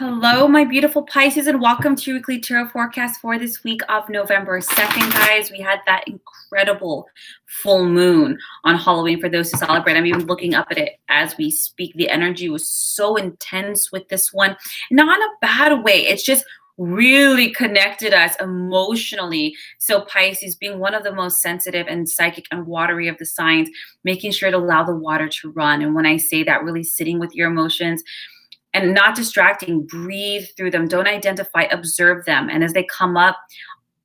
Hello, my beautiful Pisces, and welcome to your weekly tarot forecast for this week of November 2nd, guys. We had that incredible full moon on Halloween for those who celebrate. I'm even looking up at it as we speak. The energy was so intense with this one, not in a bad way. It's just really connected us emotionally. So Pisces, being one of the most sensitive and psychic and watery of the signs, making sure to allow the water to run. And when I say that, really sitting with your emotions, and not distracting, breathe through them. Don't identify, observe them. And as they come up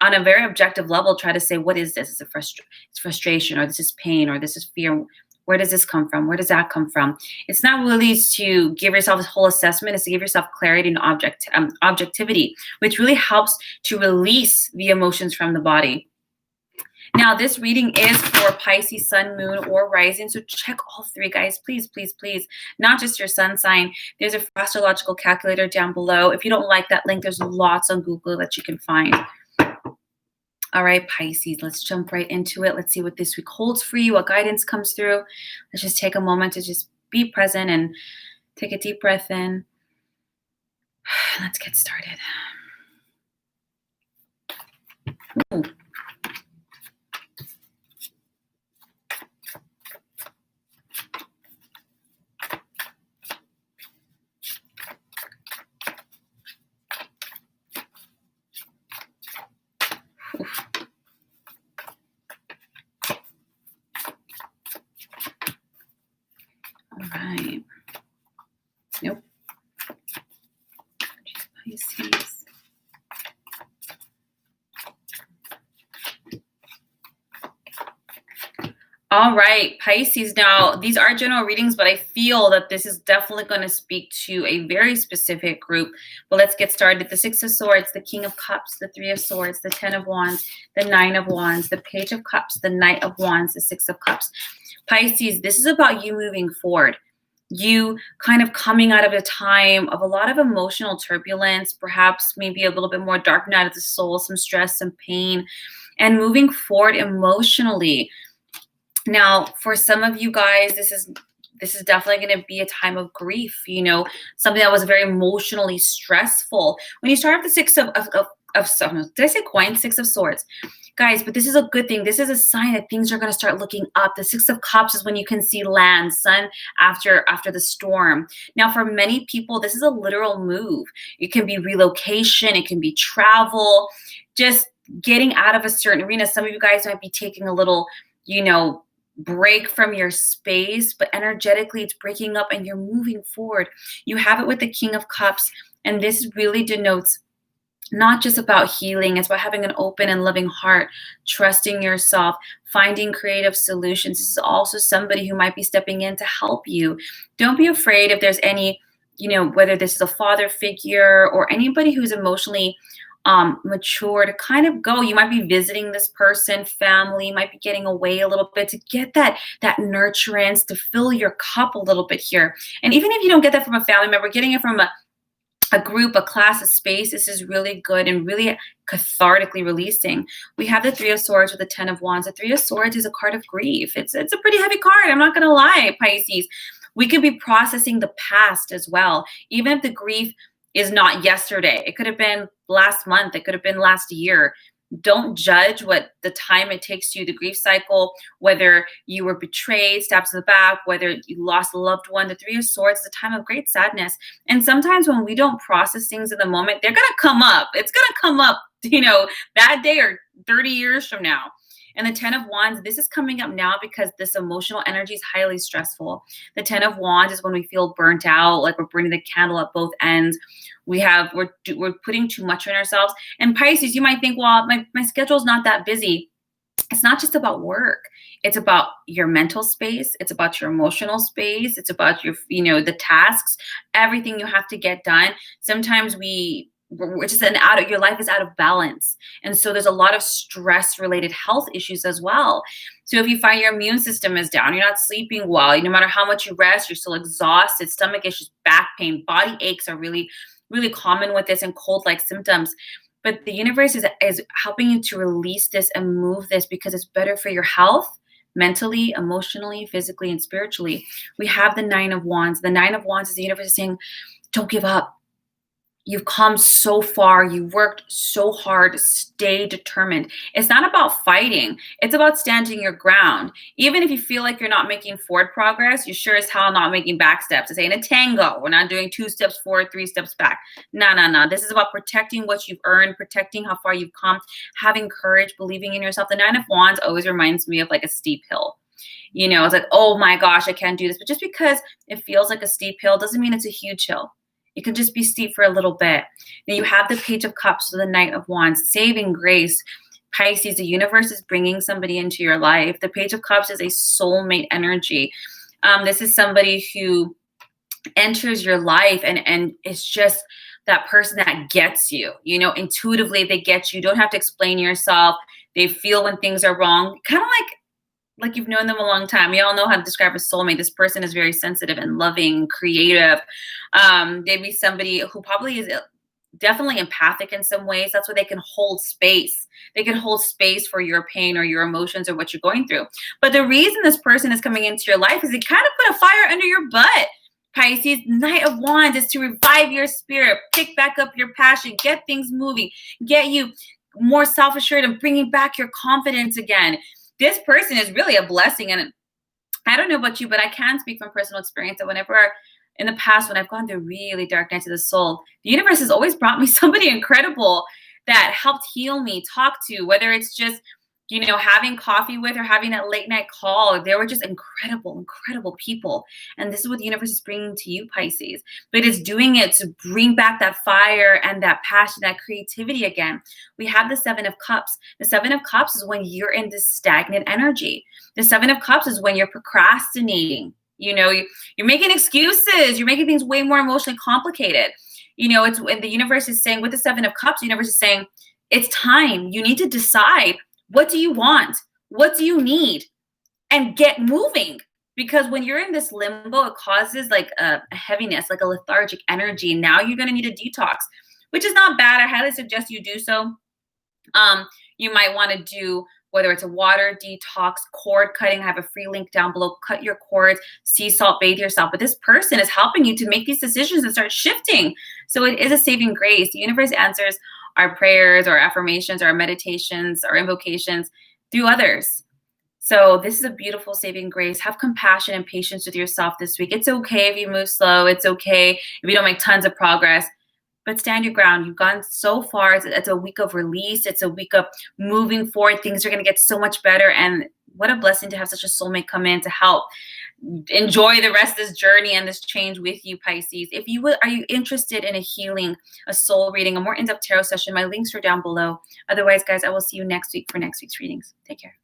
on a very objective level, try to say, what is this? Is it it's frustration, or this is pain, or this is fear? Where does this come from? Where does that come from? It's not really to give yourself a whole assessment. It's to give yourself clarity and objectivity, which really helps to release the emotions from the body. Now, this reading is for Pisces, Sun, Moon, or Rising. So check all three, guys. Please, please, please. Not just your sun sign. There's a astrological calculator down below. If you don't like that link, there's lots on Google that you can find. All right, Pisces, let's jump right into it. Let's see what this week holds for you, what guidance comes through. Let's just take a moment to just be present and take a deep breath in. Let's get started. Ooh. All right. Nope. Pisces. All right, Pisces. Now, these are general readings, but I feel that this is definitely going to speak to a very specific group. But let's get started. The Six of Swords, the King of Cups, the Three of Swords, the Ten of Wands, the Nine of Wands, the Page of Cups, the Knight of Wands, the Six of Cups. Pisces, this is about you moving forward. You kind of coming out of a time of a lot of emotional turbulence, perhaps maybe a little bit more dark night of the soul, some stress, some pain, and moving forward emotionally. Now, for some of you guys, this is definitely going to be a time of grief, something that was very emotionally stressful. When you start off the Six of did I say coins? Six of Swords. Guys, but this is a good thing. This is a sign that things are going to start looking up. The Six of Cups is when you can see land, sun after the storm. Now, for many people, this is a literal move. It can be relocation. It can be travel, just getting out of a certain arena. Some of you guys might be taking a little, break from your space, but energetically it's breaking up and you're moving forward. You have it with the King of Cups, and this really denotes not just about healing. It's about having an open and loving heart, trusting yourself, finding creative solutions. This is also somebody who might be stepping in to help you. Don't be afraid if there's any, whether this is a father figure or anybody who's emotionally mature, to kind of go. You might be visiting this person, family, might be getting away a little bit to get that nurturance, to fill your cup a little bit here. And even if you don't get that from a family member, getting it from a group, a class, a space, this is really good and really cathartically releasing. We have the Three of Swords with the Ten of Wands. The Three of Swords is a card of grief. It's a pretty heavy card. I'm not going to lie, Pisces. We could be processing the past as well. Even if the grief is not yesterday, it could have been last month, it could have been last year. Don't judge what the time it takes you, the grief cycle, whether you were betrayed, stabbed in the back, whether you lost a loved one. The Three of Swords is a time of great sadness. And sometimes when we don't process things in the moment, they're going to come up. It's going to come up, that day or 30 years from now. And the Ten of Wands, this is coming up now because this emotional energy is highly stressful. The Ten of Wands is when we feel burnt out, like we're burning the candle at both ends. We're putting too much on ourselves. And Pisces, you might think, well, my schedule's not that busy. It's not just about work. It's about your mental space. It's about your emotional space. It's about your, the tasks, everything you have to get done. Sometimes your life is out of balance. And so there's a lot of stress related health issues as well. So if you find your immune system is down, you're not sleeping well, no matter how much you rest, you're still exhausted, stomach issues, back pain, body aches are really, really common with this, and cold-like symptoms. But the universe is helping you to release this and move this because it's better for your health, mentally, emotionally, physically, and spiritually. We have the Nine of Wands. The Nine of Wands is the universe saying, don't give up. You've come so far. You worked so hard. Stay determined. It's not about fighting. It's about standing your ground. Even if you feel like you're not making forward progress, you sure as hell not making back steps. It's ain't a tango. We're not doing 2 steps forward, 3 steps back. No, no, no. This is about protecting what you've earned, protecting how far you've come, having courage, believing in yourself. The Nine of Wands always reminds me of like a steep hill. You know, it's like, oh my gosh, I can't do this. But just because it feels like a steep hill doesn't mean it's a huge hill. It can just be steep for a little bit. Then you have the Page of Cups, so the Knight of Wands, saving grace. Pisces, the universe is bringing somebody into your life. The Page of Cups is a soulmate energy. This is somebody who enters your life and it's just that person that gets you. You know, intuitively they get you. You don't have to explain yourself. They feel when things are wrong. Kind of like you've known them a long time. We all know how to describe a soulmate. This person is very sensitive and loving, creative. They'd be somebody who probably is definitely empathic in some ways. That's where they can hold space. They can hold space for your pain or your emotions or what you're going through. But the reason this person is coming into your life is it kind of put a fire under your butt. Pisces, Knight of Wands is to revive your spirit, pick back up your passion, get things moving, get you more self-assured and bringing back your confidence again. This person is really a blessing. And I don't know about you, but I can speak from personal experience that whenever in the past, when I've gone through really dark nights of the soul, the universe has always brought me somebody incredible that helped heal me, talk to, whether it's just, you know, having coffee with or having that late night call. They were just incredible, incredible people. And this is what the universe is bringing to you, Pisces. But it's doing it to bring back that fire and that passion, that creativity again. We have the Seven of Cups. The Seven of Cups is when you're in this stagnant energy. The Seven of Cups is when you're procrastinating. You know, you're making excuses. You're making things way more emotionally complicated. You know, it's when the universe is saying, with the Seven of Cups, the universe is saying, it's time. You need to decide. What do you want? What do you need? And get moving. Because when you're in this limbo, it causes like a heaviness, like a lethargic energy. Now you're going to need a detox, which is not bad. I highly suggest you do so. You might want to do, whether it's a water detox, cord cutting. I have a free link down below. Cut your cords, sea salt, bathe yourself. But this person is helping you to make these decisions and start shifting. So it is a saving grace. The universe answers our prayers, our affirmations, our meditations, our invocations through others. So this is a beautiful saving grace. Have compassion and patience with yourself this week. It's okay if you move slow. It's okay if you don't make tons of progress. But stand your ground. You've gone so far. It's a week of release. It's a week of moving forward. Things are going to get so much better. And what a blessing to have such a soulmate come in to help enjoy the rest of this journey and this change with you, Pisces. If you would, are you interested in a healing, a soul reading, a more in-depth tarot session? My links are down below. Otherwise, guys, I will see you next week for next week's readings. Take care.